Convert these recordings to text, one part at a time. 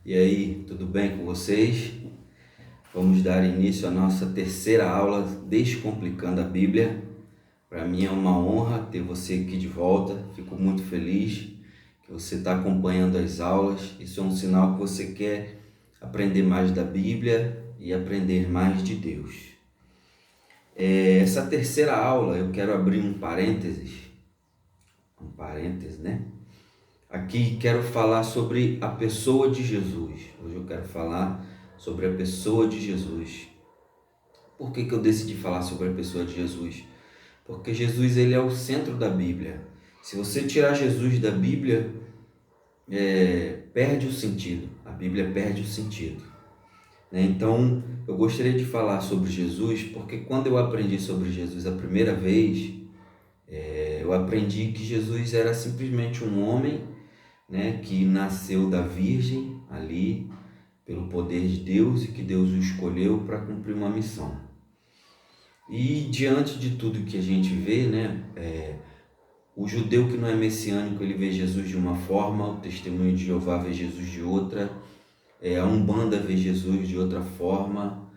E aí, tudo bem com vocês? Vamos dar início à nossa terceira aula Descomplicando a Bíblia. Para mim é uma honra ter você aqui de volta. Fico muito feliz que você está acompanhando as aulas. Isso é um sinal que você quer aprender mais da Bíblia e aprender mais de Deus. Essa terceira aula eu quero abrir um parênteses, né? Aqui quero falar sobre a pessoa de Jesus. Hoje eu quero falar sobre a pessoa de Jesus. Por que eu decidi falar sobre a pessoa de Jesus? Porque Jesus ele é o centro da Bíblia. Se você tirar Jesus da Bíblia, perde o sentido. A Bíblia perde o sentido. Então, eu gostaria de falar sobre Jesus, porque quando eu aprendi sobre Jesus a primeira vez, eu aprendi que Jesus era simplesmente um homem, que nasceu da Virgem ali, pelo poder de Deus, e que Deus o escolheu para cumprir uma missão. E diante de tudo que a gente vê, o judeu que não é messiânico, ele vê Jesus de uma forma, o testemunho de Jeová vê Jesus de outra, a Umbanda vê Jesus de outra forma,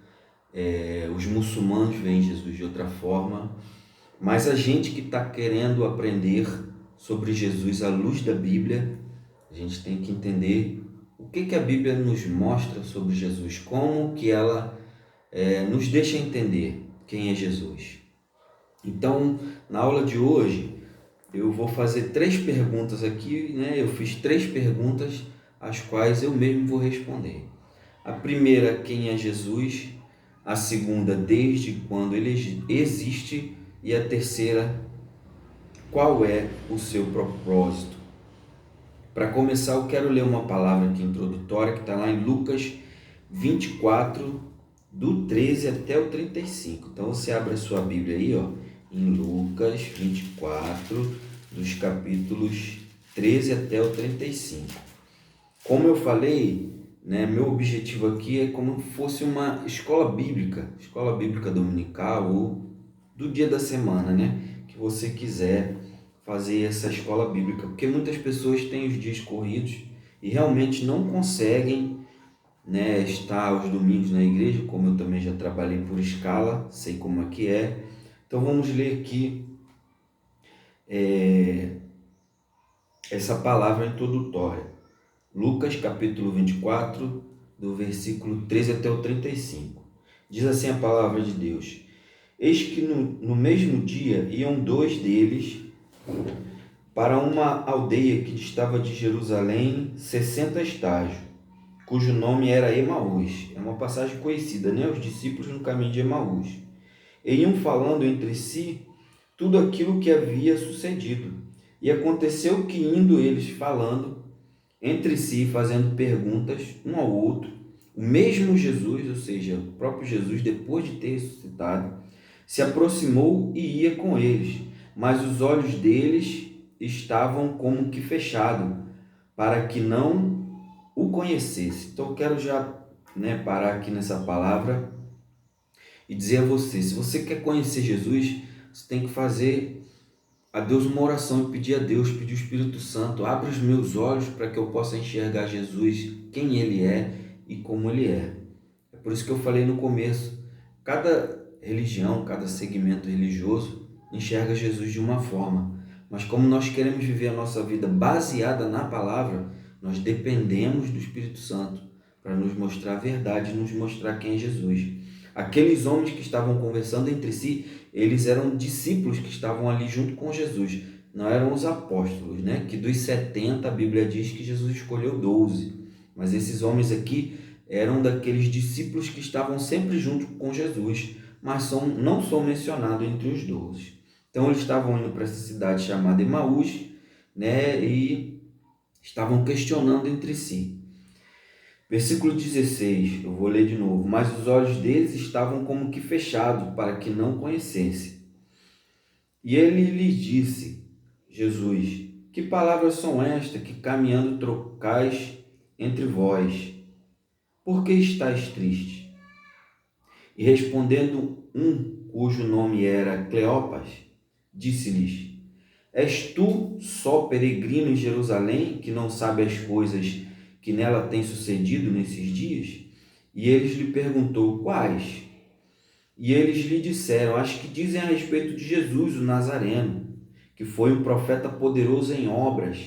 os muçulmanos veem Jesus de outra forma, mas a gente que está querendo aprender sobre Jesus à luz da Bíblia, a gente tem que entender o que a Bíblia nos mostra sobre Jesus, como que ela nos deixa entender quem é Jesus. Então, na aula de hoje, eu vou fazer 3 perguntas aqui, Eu fiz 3 perguntas, as quais eu mesmo vou responder. A primeira, quem é Jesus? A segunda, desde quando ele existe? E a terceira, qual é o seu propósito? Para começar, eu quero ler uma palavra aqui introdutória que está lá em Lucas 24, do 13 até o 35. Então você abre a sua Bíblia aí, em Lucas 24, dos capítulos 13 até o 35. Como eu falei, meu objetivo aqui é como se fosse uma escola bíblica dominical ou do dia da semana, que você quiser fazer essa escola bíblica, porque muitas pessoas têm os dias corridos e realmente não conseguem estar aos domingos na igreja, como eu também já trabalhei por escala, sei como é que é. Então vamos ler aqui essa palavra introdutória. Lucas capítulo 24, do versículo 13 até o 35. Diz assim a palavra de Deus: Eis que no mesmo dia iam 2 deles para uma aldeia que distava de Jerusalém 60 estágios, cujo nome era Emaús. É uma passagem conhecida, Os discípulos no caminho de Emaús. E iam falando entre si tudo aquilo que havia sucedido. E aconteceu que, indo eles falando entre si, fazendo perguntas um ao outro, o mesmo Jesus, ou seja, o próprio Jesus, depois de ter ressuscitado, se aproximou e ia com eles, mas os olhos deles estavam como que fechados, para que não o conhecesse. Então eu quero já parar aqui nessa palavra e dizer a você, se você quer conhecer Jesus, você tem que fazer a Deus uma oração e pedir a Deus, pedir o Espírito Santo, abre os meus olhos para que eu possa enxergar Jesus, quem Ele é e como Ele é. É por isso que eu falei no começo, cada religião, cada segmento religioso enxerga Jesus de uma forma, mas como nós queremos viver a nossa vida baseada na palavra, nós dependemos do Espírito Santo para nos mostrar a verdade e nos mostrar quem é Jesus. Aqueles homens que estavam conversando entre si, eles eram discípulos que estavam ali junto com Jesus, não eram os apóstolos, que dos 70 a Bíblia diz que Jesus escolheu 12, mas esses homens aqui eram daqueles discípulos que estavam sempre junto com Jesus, mas não são mencionados entre os 12. Então eles estavam indo para essa cidade chamada Emaús, e estavam questionando entre si. Versículo 16, eu vou ler de novo. Mas os olhos deles estavam como que fechados, para que não conhecesse. E ele lhes disse, Jesus, que palavras são estas que caminhando trocais entre vós? Por que estáis tristes? E respondendo um, cujo nome era Cleopas, disse-lhes, És tu só peregrino em Jerusalém, que não sabe as coisas que nela tem sucedido nesses dias? E eles lhe perguntou, quais? E eles lhe disseram, as que dizem a respeito de Jesus, o Nazareno, que foi um profeta poderoso em obras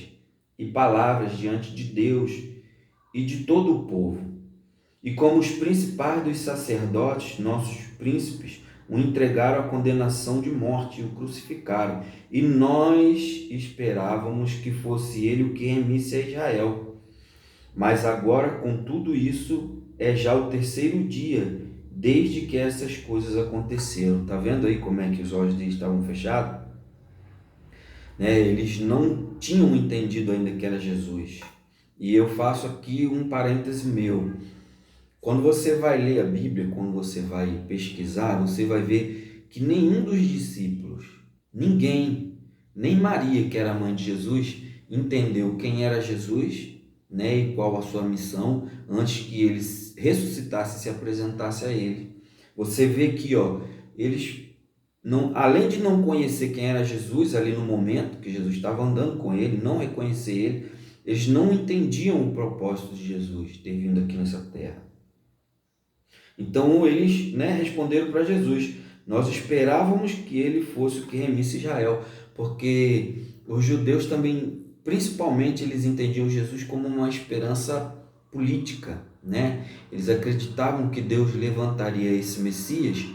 e palavras diante de Deus e de todo o povo. E como os principais dos sacerdotes, nossos príncipes, o entregaram à condenação de morte e o crucificaram. E nós esperávamos que fosse ele o que remisse a Israel. Mas agora, com tudo isso, é já o terceiro dia, desde que essas coisas aconteceram. Está vendo aí como é que os olhos deles estavam fechados? Eles não tinham entendido ainda que era Jesus. E eu faço aqui um parêntese meu. Quando você vai ler a Bíblia, quando você vai pesquisar, você vai ver que nenhum dos discípulos, ninguém, nem Maria, que era a mãe de Jesus, entendeu quem era Jesus, e qual a sua missão, antes que ele ressuscitasse e se apresentasse a ele. Você vê que, eles, não, além de não conhecer quem era Jesus ali no momento que Jesus estava andando com ele, não reconhecer ele, eles não entendiam o propósito de Jesus ter vindo aqui nessa terra. Então eles responderam para Jesus, nós esperávamos que ele fosse o que remisse Israel, porque os judeus também, principalmente, eles entendiam Jesus como uma esperança política, Eles acreditavam que Deus levantaria esse Messias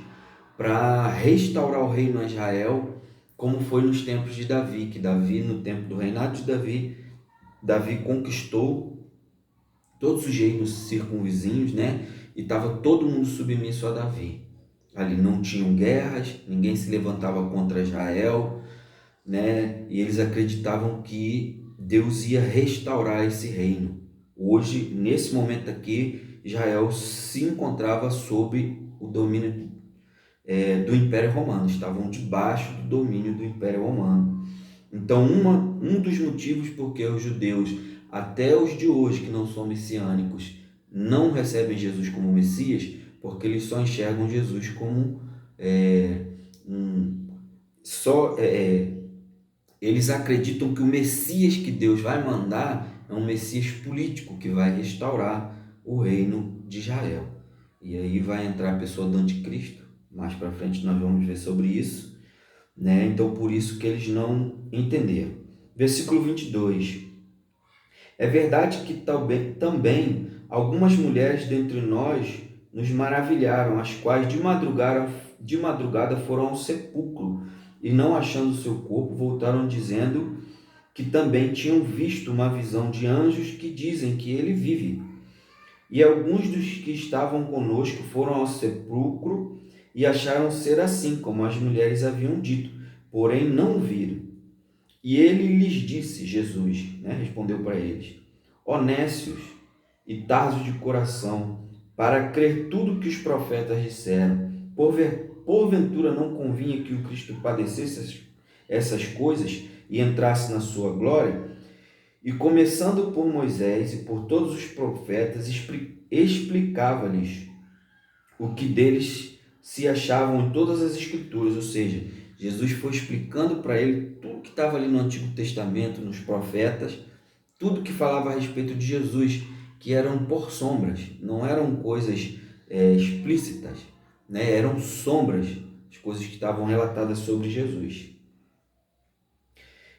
para restaurar o reino a Israel, como foi nos tempos de Davi, que Davi, no tempo do reinado de Davi, Davi conquistou todos os reinos circunvizinhos, e estava todo mundo submisso a Davi. Ali não tinham guerras, ninguém se levantava contra Israel, e eles acreditavam que Deus ia restaurar esse reino. Hoje, nesse momento aqui, Israel se encontrava sob o domínio do Império Romano, estavam debaixo do domínio do Império Romano. Então, um dos motivos porque os judeus, até os de hoje que não são messiânicos, não recebem Jesus como Messias, porque eles só enxergam Jesus como eles acreditam que o Messias que Deus vai mandar é um Messias político que vai restaurar o reino de Israel. E aí vai entrar a pessoa do anticristo, mais para frente nós vamos ver sobre isso, Então por isso que eles não entenderam. Versículo 22. É verdade que também algumas mulheres dentre nós nos maravilharam, as quais de madrugada foram ao sepulcro e, não achando seu corpo, voltaram dizendo que também tinham visto uma visão de anjos que dizem que ele vive. E alguns dos que estavam conosco foram ao sepulcro e acharam ser assim, como as mulheres haviam dito, porém não viram. E ele lhes disse, Jesus, respondeu para eles, ó nécios e tardos de coração, para crer tudo que os profetas disseram, porventura não convinha que o Cristo padecesse essas coisas e entrasse na sua glória? E começando por Moisés e por todos os profetas, explicava-lhes o que deles se achavam em todas as Escrituras, ou seja, Jesus foi explicando para ele tudo que estava ali no Antigo Testamento, nos profetas, tudo que falava a respeito de Jesus, que eram por sombras, não eram coisas explícitas, eram sombras, as coisas que estavam relatadas sobre Jesus.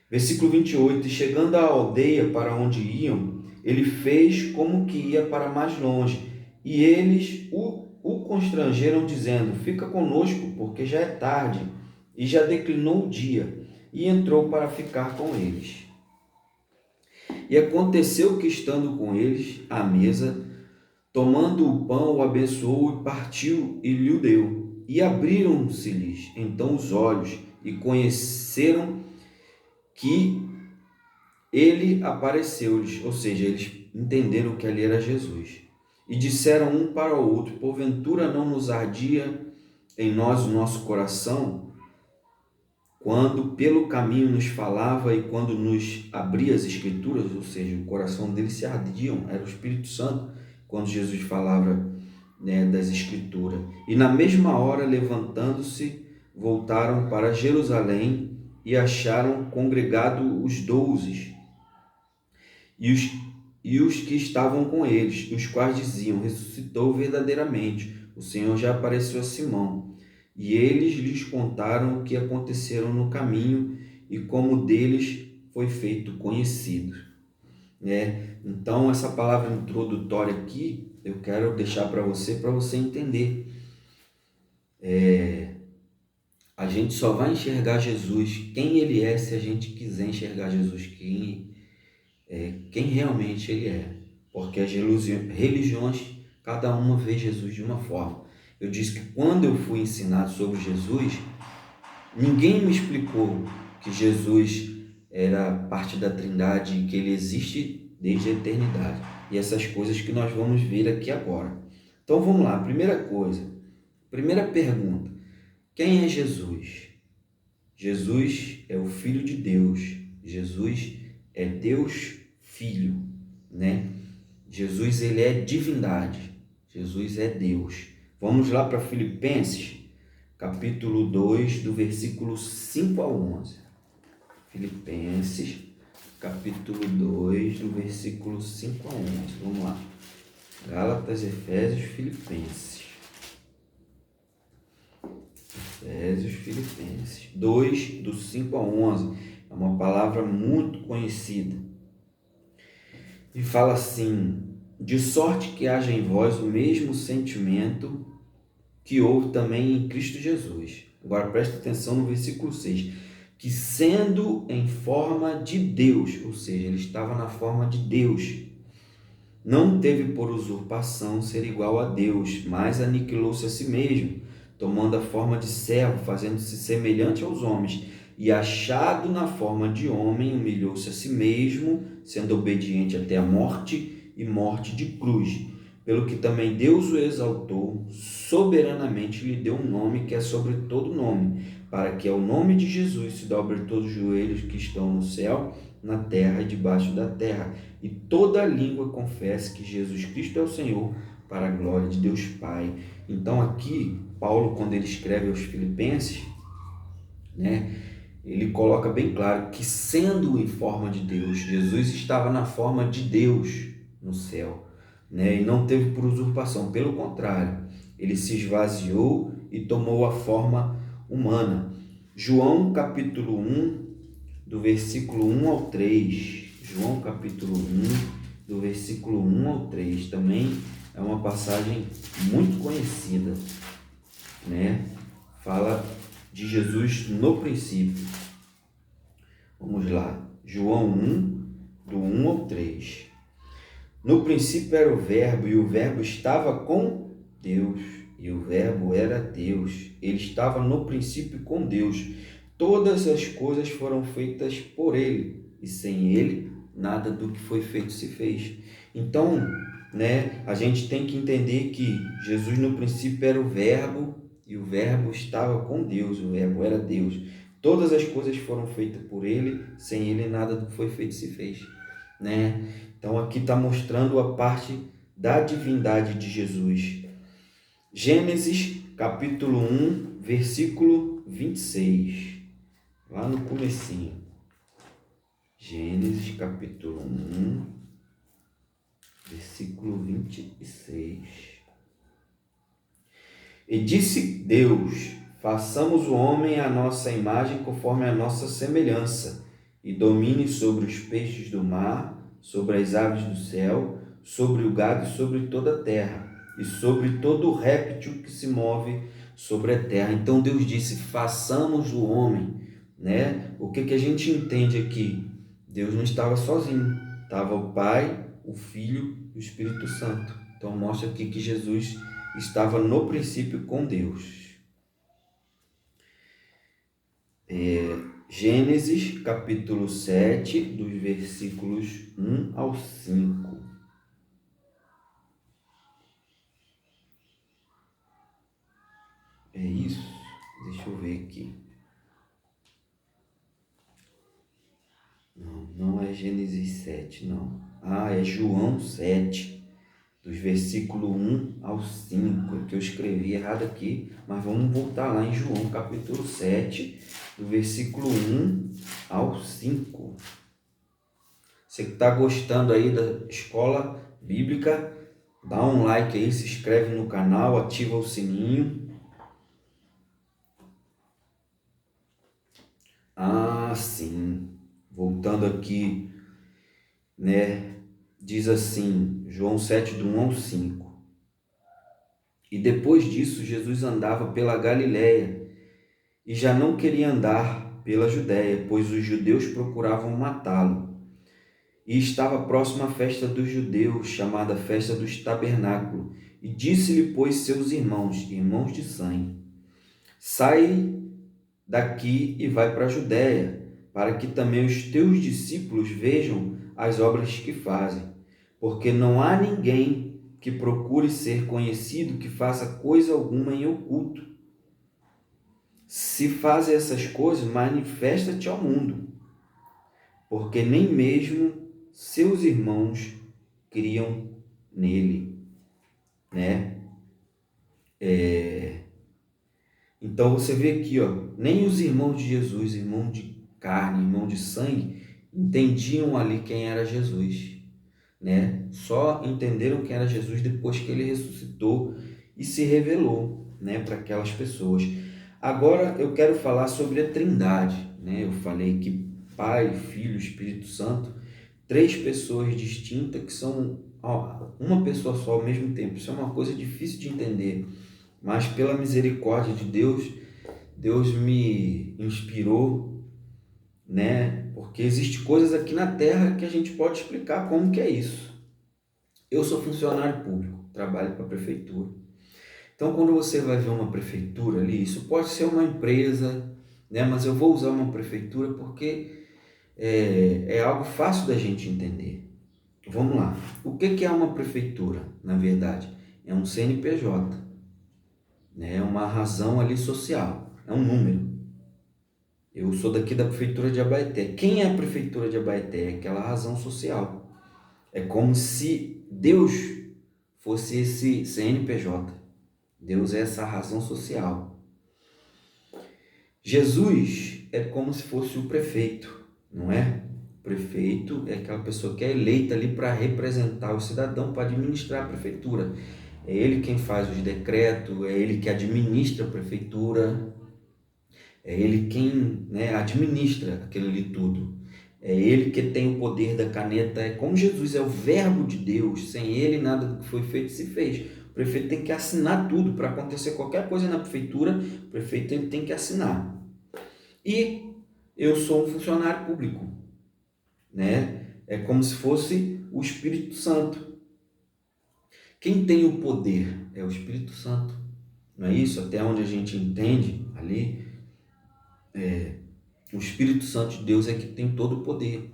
Versículo 28, e chegando à aldeia para onde iam, ele fez como que ia para mais longe, e eles o constrangeram, dizendo, fica conosco, porque já é tarde, e já declinou o dia, e entrou para ficar com eles. E aconteceu que, estando com eles à mesa, tomando o pão, o abençoou e partiu e lhe o deu. E abriram-se-lhes então os olhos, e conheceram que ele apareceu-lhes, ou seja, eles entenderam que ali era Jesus. E disseram um para o outro, porventura não nos ardia em nós o nosso coração, quando pelo caminho nos falava e quando nos abria as Escrituras, ou seja, o coração deles se ardiam, era o Espírito Santo, quando Jesus falava das Escrituras. E na mesma hora, levantando-se, voltaram para Jerusalém e acharam congregado os 12 e os que estavam com eles, os quais diziam: ressuscitou verdadeiramente, o Senhor já apareceu a Simão. E eles lhes contaram o que aconteceram no caminho e como deles foi feito conhecido. Então, essa palavra introdutória aqui, eu quero deixar para você entender. A gente só vai enxergar Jesus, quem Ele é, se a gente quiser enxergar Jesus, quem realmente Ele é. Porque as religiões, cada uma vê Jesus de uma forma. Eu disse que quando eu fui ensinado sobre Jesus, ninguém me explicou que Jesus era parte da Trindade e que Ele existe desde a eternidade. E essas coisas que nós vamos ver aqui agora. Então vamos lá, primeira coisa, primeira pergunta. Quem é Jesus? Jesus é o Filho de Deus. Jesus é Deus Filho, né? Jesus, ele é divindade. Jesus é Deus. Vamos lá para Filipenses, capítulo 2, do versículo 5 ao 11. Filipenses, capítulo 2, do versículo 5 a 11. Vamos lá. Gálatas, Efésios, Filipenses. Filipenses 2, do 5 a 11. É uma palavra muito conhecida. E fala assim: de sorte que haja em vós o mesmo sentimento que houve também em Cristo Jesus. Agora presta atenção no versículo 6. Que sendo em forma de Deus, ou seja, ele estava na forma de Deus, não teve por usurpação ser igual a Deus, mas aniquilou-se a si mesmo, tomando a forma de servo, fazendo-se semelhante aos homens, e achado na forma de homem, humilhou-se a si mesmo, sendo obediente até a morte e morte de cruz. Pelo que também Deus o exaltou, soberanamente lhe deu um nome que é sobre todo nome, para que ao nome de Jesus se dobre todos os joelhos que estão no céu, na terra e debaixo da terra, e toda língua confesse que Jesus Cristo é o Senhor, para a glória de Deus Pai. Então aqui, Paulo, quando ele escreve aos Filipenses, ele coloca bem claro que, sendo em forma de Deus, Jesus estava na forma de Deus no céu, e não teve por usurpação, pelo contrário, ele se esvaziou e tomou a forma humana. João capítulo 1, do versículo 1 ao 3, João capítulo 1, do versículo 1 ao 3, também é uma passagem muito conhecida, Fala de Jesus no princípio. Vamos lá, João 1, do 1 ao 3. No princípio era o Verbo, e o Verbo estava com Deus, e o Verbo era Deus. Ele estava no princípio com Deus. Todas as coisas foram feitas por ele, e sem ele, nada do que foi feito se fez. Então, a gente tem que entender que Jesus no princípio era o Verbo, e o Verbo estava com Deus, o Verbo era Deus. Todas as coisas foram feitas por ele, sem ele nada do que foi feito se fez. Então aqui está mostrando a parte da divindade de Jesus. Gênesis capítulo 1, versículo 26. Lá no comecinho. Gênesis capítulo 1, versículo 26. E disse Deus: façamos o homem à nossa imagem, conforme a nossa semelhança, e domine sobre os peixes do mar, sobre as aves do céu, sobre o gado e sobre toda a terra, e sobre todo o réptil que se move sobre a terra. Então Deus disse: façamos o homem, O que a gente entende aqui? Deus não estava sozinho, estava o Pai, o Filho e o Espírito Santo. Então mostra aqui que Jesus estava no princípio com Deus. Gênesis capítulo 7, dos versículos 1 ao 5. É isso? Deixa eu ver aqui. Não é Gênesis 7, não. É João 7. Dos versículos 1 ao 5, que eu escrevi errado aqui, mas vamos voltar lá em João capítulo 7, do versículo 1 ao 5. Você que está gostando aí da escola bíblica, dá um like aí, se inscreve no canal, ativa o sininho. Ah, sim. Voltando aqui, né? Diz assim, João 7, do 1 ao 5. E depois disso, Jesus andava pela Galiléia e já não queria andar pela Judéia, pois os judeus procuravam matá-lo. E estava próxima a festa dos judeus, chamada Festa dos Tabernáculos. E disse-lhe, pois, seus irmãos de sangue: Sai daqui e vai para a Judéia, para que também os teus discípulos vejam as obras que fazem. Porque não há ninguém que procure ser conhecido que faça coisa alguma em oculto. Se faz essas coisas, manifesta-te ao mundo, porque nem mesmo seus irmãos criam nele, né? Então você vê aqui, ó, nem os irmãos de Jesus, irmão de carne, irmão de sangue, entendiam ali quem era Jesus, né? Só entenderam quem era Jesus depois que ele ressuscitou e se revelou, né, para aquelas pessoas. Agora eu quero falar sobre a Trindade, né? Eu falei que Pai, Filho, Espírito Santo, três pessoas distintas que são uma pessoa só ao mesmo tempo. Isso é uma coisa difícil de entender, mas pela misericórdia de Deus, Deus me inspirou, né? Porque existem coisas aqui na Terra que a gente pode explicar como que é isso. Eu sou funcionário público, trabalho para a prefeitura. Então, quando você vai ver uma prefeitura ali, isso pode ser uma empresa, né? Mas eu vou usar uma prefeitura porque é algo fácil da gente entender. Vamos lá. O que é uma prefeitura, na verdade? É um CNPJ, né? É uma razão ali social, é um número. Eu sou daqui da prefeitura de Abaeté. Quem é a prefeitura de Abaeté? É aquela razão social. É como se Deus fosse esse CNPJ. Deus é essa razão social. Jesus é como se fosse o prefeito, não é? O prefeito é aquela pessoa que é eleita ali para representar o cidadão, para administrar a prefeitura. É ele quem faz os decretos, é ele que administra a prefeitura, é ele quem, né, administra aquilo ali tudo. É ele que tem o poder da caneta. É como Jesus é o verbo de Deus, sem ele nada do que foi feito se fez. O prefeito tem que assinar tudo. Para acontecer qualquer coisa na prefeitura, o prefeito ele tem que assinar. E eu sou um funcionário público, né? É como se fosse o Espírito Santo. Quem tem o poder é o Espírito Santo. Não é isso? Até onde a gente entende ali, o Espírito Santo de Deus é que tem todo o poder.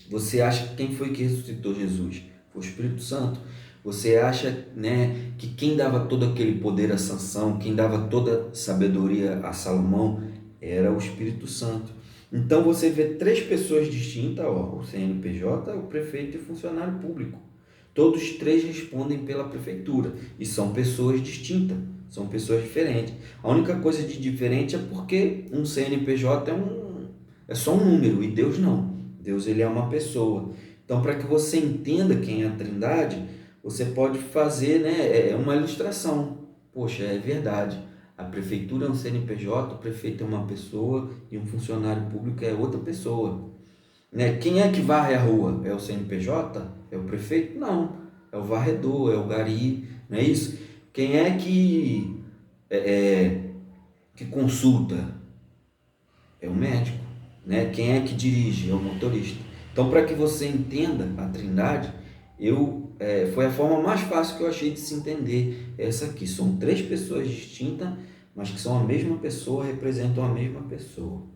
Você acha que quem foi que ressuscitou Jesus? Foi o Espírito Santo. Você acha, né, que quem dava todo aquele poder a Sansão, quem dava toda sabedoria a Salomão, era o Espírito Santo. Então você vê três pessoas distintas, ó, o CNPJ, o prefeito e o funcionário público. Todos três respondem pela prefeitura e são pessoas distintas, são pessoas diferentes. A única coisa de diferente é porque um CNPJ é só um número e Deus não. Deus ele é uma pessoa. Então, para que você entenda quem é a Trindade, você pode fazer, né, uma ilustração. Poxa, é verdade. A prefeitura é um CNPJ, o prefeito é uma pessoa e um funcionário público é outra pessoa. Né? Quem é que varre a rua? É o CNPJ? É o prefeito? Não. É o varredor, é o gari, não é isso? Quem é que consulta? É o médico. Né? Quem é que dirige? É o motorista. Então, para que você entenda a Trindade, foi a forma mais fácil que eu achei de se entender essa aqui. São três pessoas distintas, mas que são a mesma pessoa, representam a mesma pessoa.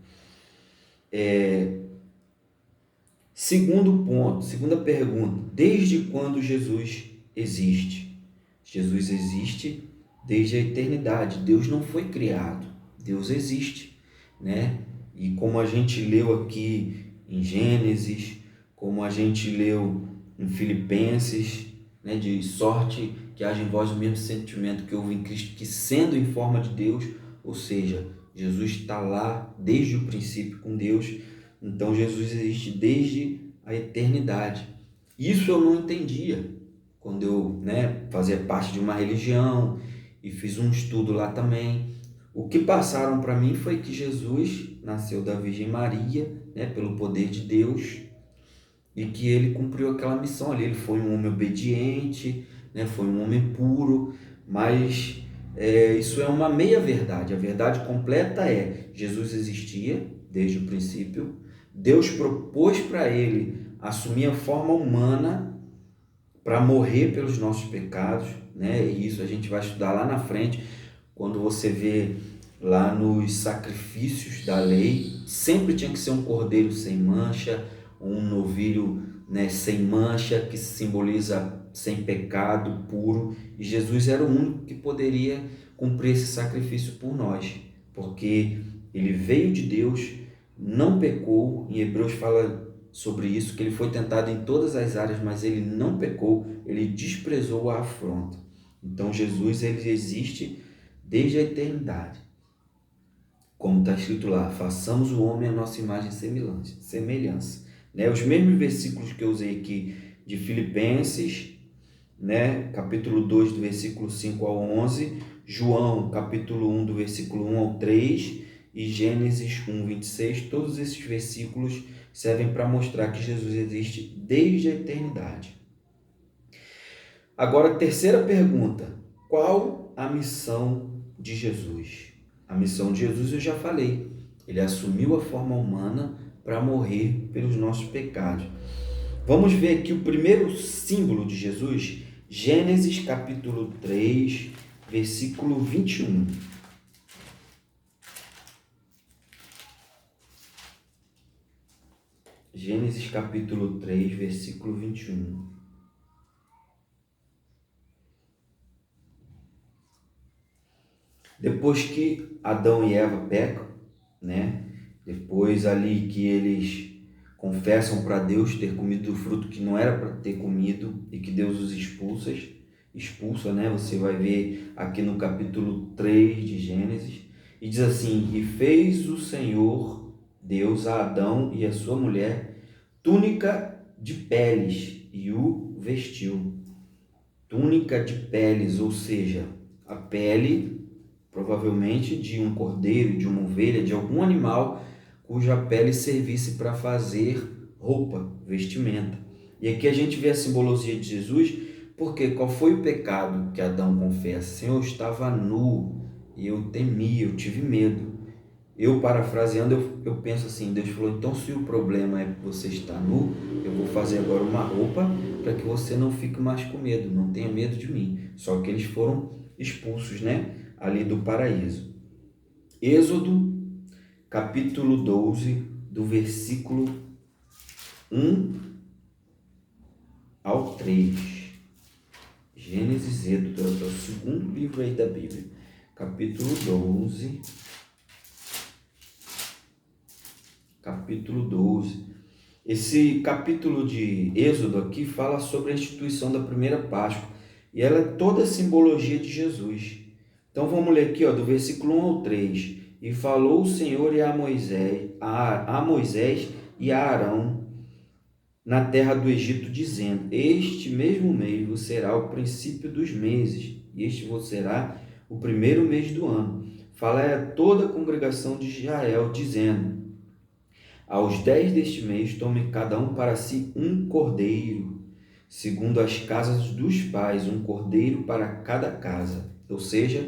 Segundo ponto, segunda pergunta: desde quando Jesus existe? Jesus existe desde a eternidade. Deus não foi criado, Deus existe, né? E como a gente leu aqui em Gênesis, como a gente leu em Filipenses, né, de sorte que haja em vós o mesmo sentimento que houve em Cristo, que sendo em forma de Deus, ou seja, Jesus está lá desde o princípio com Deus. Então Jesus existe desde a eternidade. Isso eu não entendia quando eu fazia parte de uma religião e fiz um estudo lá também. O que passaram para mim foi que Jesus nasceu da Virgem Maria, pelo poder de Deus, e que ele cumpriu aquela missão ali. Ele foi um homem obediente, foi um homem puro, mas isso é uma meia-verdade. A verdade completa é: Jesus existia desde o princípio, Deus propôs para ele assumir a forma humana para morrer pelos nossos pecados, e isso a gente vai estudar lá na frente, quando você vê lá nos sacrifícios da lei, sempre tinha que ser um cordeiro sem mancha, um novilho sem mancha, que simboliza sem pecado, puro, e Jesus era o único que poderia cumprir esse sacrifício por nós, porque ele veio de Deus, não pecou. Em Hebreus fala sobre isso, que ele foi tentado em todas as áreas, mas ele não pecou, ele desprezou a afronta. Então Jesus, ele existe desde a eternidade. Como está escrito lá, façamos o homem a nossa imagem e semelhança. Os mesmos versículos que eu usei aqui de Filipenses, capítulo 2, do versículo 5 ao 11, João, capítulo 1, do versículo 1 ao 3, e Gênesis 1, 26, todos esses versículos servem para mostrar que Jesus existe desde a eternidade. Agora, terceira pergunta: qual a missão de Jesus? A missão de Jesus eu já falei, ele assumiu a forma humana para morrer pelos nossos pecados. Vamos ver aqui o primeiro símbolo de Jesus, Gênesis capítulo 3, versículo 21. Gênesis capítulo 3, versículo 21. Depois que Adão e Eva pecam, depois ali que eles confessam para Deus ter comido do fruto que não era para ter comido e que Deus os expulsa, você vai ver aqui no capítulo 3 de Gênesis, e diz assim: e fez o Senhor Deus a Adão e a sua mulher túnica de peles e o vestiu. Túnica de peles, ou seja, a pele provavelmente de um cordeiro, de uma ovelha, de algum animal cuja pele servisse para fazer roupa, vestimenta. E aqui a gente vê a simbologia de Jesus, porque qual foi o pecado que Adão confessa? Senhor, eu estava nu e eu temi, eu tive medo. Eu, parafraseando, eu penso assim: Deus falou, então se o problema é que você está nu, eu vou fazer agora uma roupa para que você não fique mais com medo, não tenha medo de mim. Só que eles foram expulsos, ali do paraíso. Êxodo, capítulo 12, do versículo 1 ao 3. Gênesis, Êxodo, é o segundo livro aí da Bíblia. Capítulo 12. Capítulo 12. Esse capítulo de Êxodo aqui fala sobre a instituição da primeira Páscoa. E ela é toda a simbologia de Jesus. Então vamos ler aqui, do versículo 1 ao 3. E falou o Senhor a Moisés e a Arão na terra do Egito, dizendo: este mesmo mês vos será o princípio dos meses, e este vos será o primeiro mês do ano. Falai a toda a congregação de Israel, dizendo: aos 10 deste mês tome cada um para si um cordeiro, segundo as casas dos pais, um cordeiro para cada casa. Ou seja,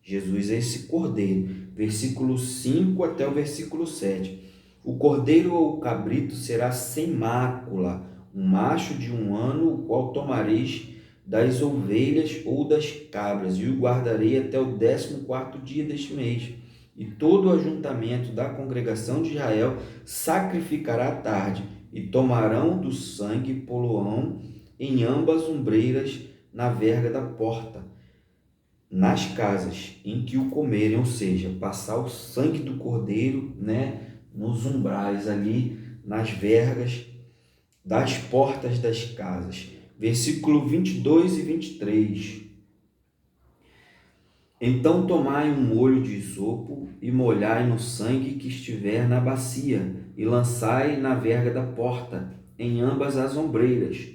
Jesus é esse cordeiro. Versículo 5 até o versículo 7. O cordeiro ou o cabrito será sem mácula, um macho de 1 ano, o qual tomareis das ovelhas ou das cabras, e o guardarei até o 14º dia deste mês. E todo o ajuntamento da congregação de Israel sacrificará à tarde, e tomarão do sangue e poloão em ambas ombreiras na verga da porta, nas casas em que o comerem, ou seja, passar o sangue do cordeiro, nos umbrais ali, nas vergas das portas das casas. Versículo 22 e 23. Então tomai um molho de isopo e molhai no sangue que estiver na bacia, e lançai na verga da porta, em ambas as ombreiras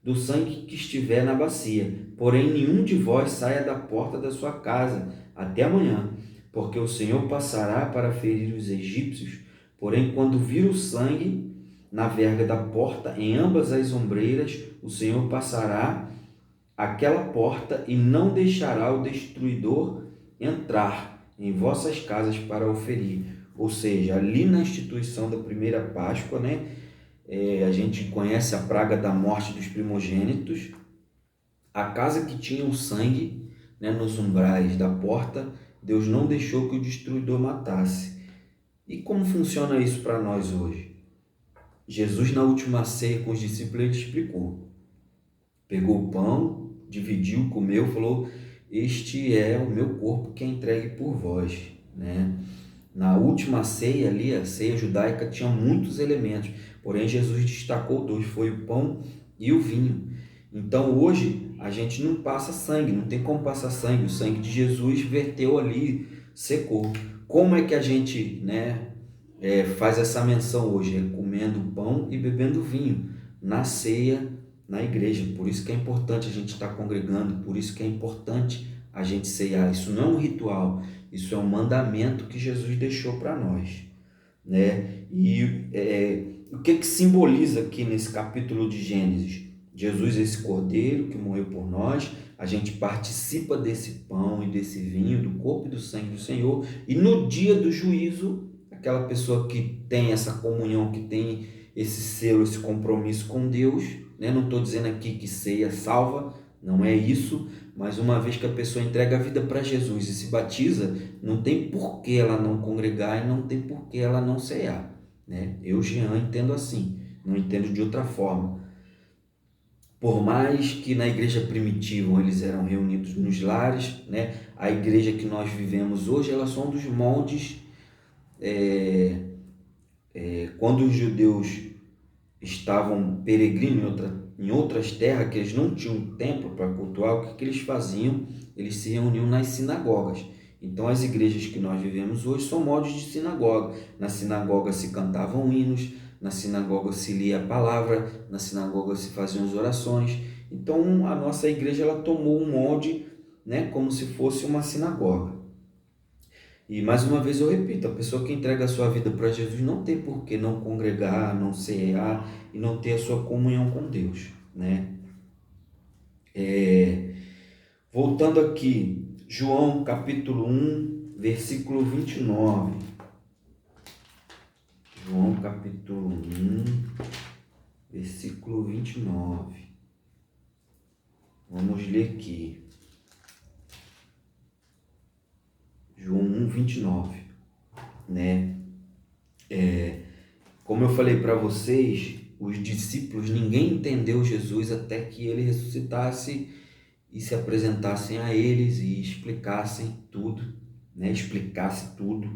do sangue que estiver na bacia. Porém, nenhum de vós saia da porta da sua casa até amanhã, porque o Senhor passará para ferir os egípcios. Porém, quando vir o sangue na verga da porta, em ambas as ombreiras, o Senhor passará aquela porta e não deixará o destruidor entrar em vossas casas para o ferir. Ou seja, ali na instituição da primeira Páscoa, né, a gente conhece a praga da morte dos primogênitos. A casa que tinha o sangue, né, nos umbrais da porta, Deus não deixou que o destruidor matasse. E como funciona isso para nós hoje? Jesus, na última ceia com os discípulos, ele explicou. Pegou o pão, dividiu, comeu, falou: este é o meu corpo que é entregue por vós, né? Na última ceia ali, a ceia judaica tinha muitos elementos, porém Jesus destacou dois, foi o pão e o vinho. Então hoje a gente não passa sangue, não tem como passar sangue, o sangue de Jesus verteu ali, secou. Como é que a gente, né, faz essa menção hoje? É comendo pão e bebendo vinho na ceia, na igreja. Por isso que é importante a gente estar congregando, por isso que é importante a gente ceiar. Isso não é um ritual, isso é um mandamento que Jesus deixou para nós, né? E o que simboliza aqui nesse capítulo de Gênesis? Jesus, esse cordeiro que morreu por nós, a gente participa desse pão e desse vinho, do corpo e do sangue do Senhor, e no dia do juízo, aquela pessoa que tem essa comunhão, que tem esse selo, esse compromisso com Deus, né? Não estou dizendo aqui que ceia salva, não é isso, mas uma vez que a pessoa entrega a vida para Jesus e se batiza, não tem por que ela não congregar e não tem por que ela não ceiar, né? Eu, Jean, entendo assim, não entendo de outra forma. Por mais que na igreja primitiva eles eram reunidos nos lares, né? A igreja que nós vivemos hoje, ela são dos moldes. Quando os judeus estavam peregrinos em outras terras, que eles não tinham templo para cultuar, o que eles faziam? Eles se reuniam nas sinagogas. Então as igrejas que nós vivemos hoje são moldes de sinagoga. Na sinagoga se cantavam hinos, na sinagoga se lia a palavra, na sinagoga se faziam as orações. Então a nossa igreja ela tomou um molde, né, como se fosse uma sinagoga. E mais uma vez eu repito, a pessoa que entrega a sua vida para Jesus não tem por que não congregar, não cear e não ter a sua comunhão com Deus, né? Voltando aqui, João capítulo 1, versículo 29. João capítulo 1, versículo 29. Vamos ler aqui. João 1, 29, né? Como eu falei para vocês, os discípulos, ninguém entendeu Jesus até que ele ressuscitasse e se apresentassem a eles e explicassem tudo, né? Explicasse tudo.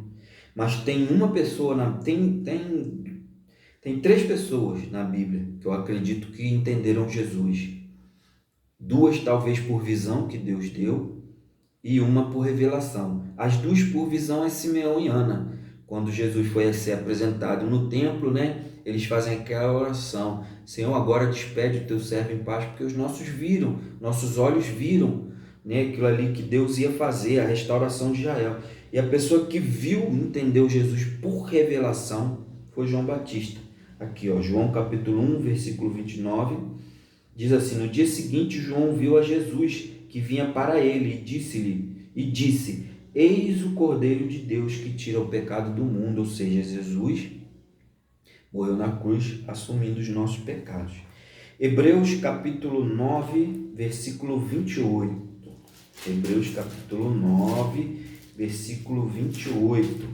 Mas tem uma pessoa, tem três pessoas na Bíblia que eu acredito que entenderam Jesus. Duas talvez por visão que Deus deu, e uma por revelação. As duas por visão é Simeão e Ana. Quando Jesus foi a ser apresentado no templo, né, eles fazem aquela oração: Senhor, agora despede o teu servo em paz, porque os nossos olhos viram, né, aquilo ali que Deus ia fazer, a restauração de Israel. E a pessoa que viu, entendeu Jesus por revelação, foi João Batista. Aqui, ó, João capítulo 1, versículo 29, diz assim: no dia seguinte, João viu a Jesus que vinha para ele e disse: eis o Cordeiro de Deus que tira o pecado do mundo. Ou seja, Jesus morreu na cruz assumindo os nossos pecados. Hebreus capítulo 9, versículo 28. Hebreus capítulo 9, versículo 28.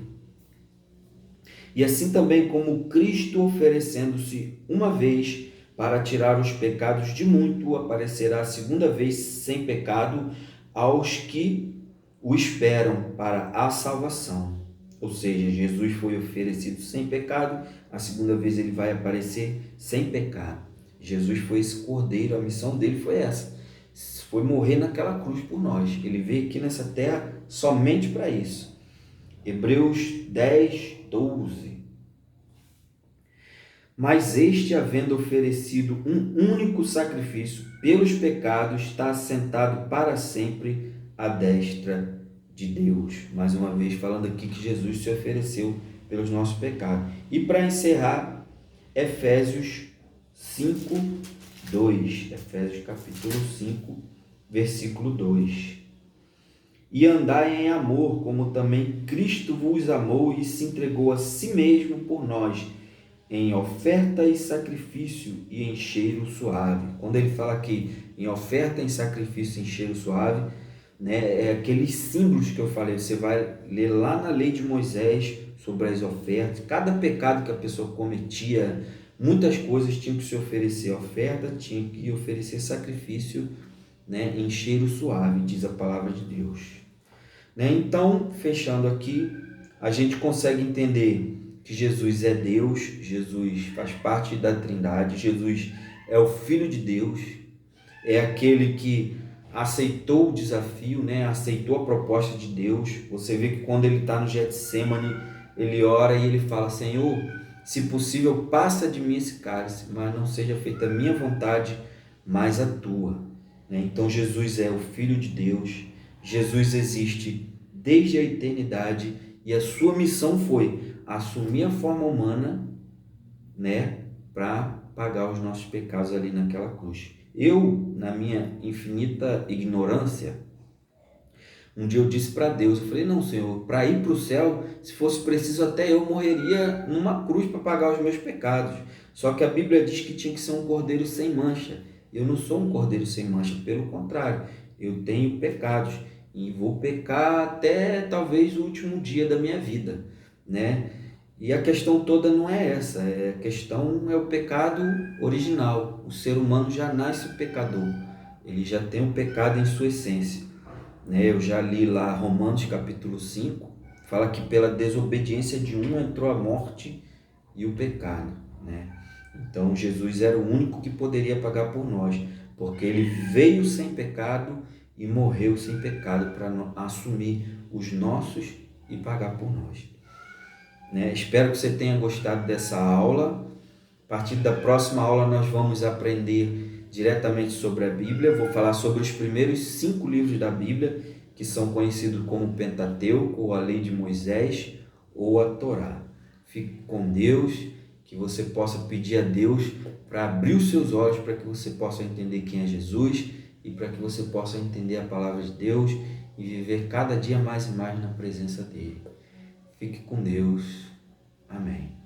E assim também como Cristo, oferecendo-se uma vez para tirar os pecados de muito, aparecerá a segunda vez sem pecado aos que o esperam para a salvação. Ou seja, Jesus foi oferecido sem pecado, a segunda vez ele vai aparecer sem pecado. Jesus foi esse cordeiro, a missão dele foi essa, foi morrer naquela cruz por nós. Ele veio aqui nessa terra somente para isso. Hebreus 10, 12. Mas este, havendo oferecido um único sacrifício pelos pecados, está assentado para sempre à destra de Deus. Mais uma vez falando aqui que Jesus se ofereceu pelos nossos pecados. E para encerrar, Efésios 5, 2. Efésios capítulo 5, versículo 2. E andai em amor, como também Cristo vos amou e se entregou a si mesmo por nós, em oferta e sacrifício e em cheiro suave. Quando ele fala aqui em oferta, em sacrifício e em cheiro suave, né, é aqueles símbolos que eu falei. Você vai ler lá na lei de Moisés sobre as ofertas, cada pecado que a pessoa cometia, muitas coisas tinham que se oferecer oferta, tinham que oferecer sacrifício, né, em cheiro suave, diz a palavra de Deus. Né? Então, fechando aqui, a gente consegue entender que Jesus é Deus, Jesus faz parte da Trindade, Jesus é o Filho de Deus, é aquele que aceitou o desafio, né? Aceitou a proposta de Deus. Você vê que quando ele está no Getsemane, ele ora e ele fala: Senhor, se possível, passa de mim esse cálice, mas não seja feita a minha vontade, mas a tua. Né? Então Jesus é o Filho de Deus, Jesus existe desde a eternidade e a sua missão foi assumir a forma humana, né, para pagar os nossos pecados ali naquela cruz. Eu, na minha infinita ignorância, um dia eu disse para Deus, eu falei: não, Senhor, para ir para o céu, se fosse preciso até eu morreria numa cruz para pagar os meus pecados. Só que a Bíblia diz que tinha que ser um cordeiro sem mancha. Eu não sou um cordeiro sem mancha, pelo contrário, eu tenho pecados e vou pecar até talvez o último dia da minha vida, né? E a questão toda não é essa, a questão é o pecado original. O ser humano já nasce pecador, ele já tem o pecado em sua essência. Né? Eu já li lá Romanos capítulo 5, fala que pela desobediência de um entrou a morte e o pecado. Né? Então Jesus era o único que poderia pagar por nós, porque ele veio sem pecado e morreu sem pecado para assumir os nossos e pagar por nós. Né? Espero que você tenha gostado dessa aula. A partir da próxima aula nós vamos aprender diretamente sobre a Bíblia. Vou falar sobre os primeiros 5 livros da Bíblia, que são conhecidos como Pentateuco, ou a Lei de Moisés, ou a Torá. Fique com Deus, que você possa pedir a Deus para abrir os seus olhos, para que você possa entender quem é Jesus e para que você possa entender a palavra de Deus e viver cada dia mais e mais na presença dele. Fique com Deus. Amém.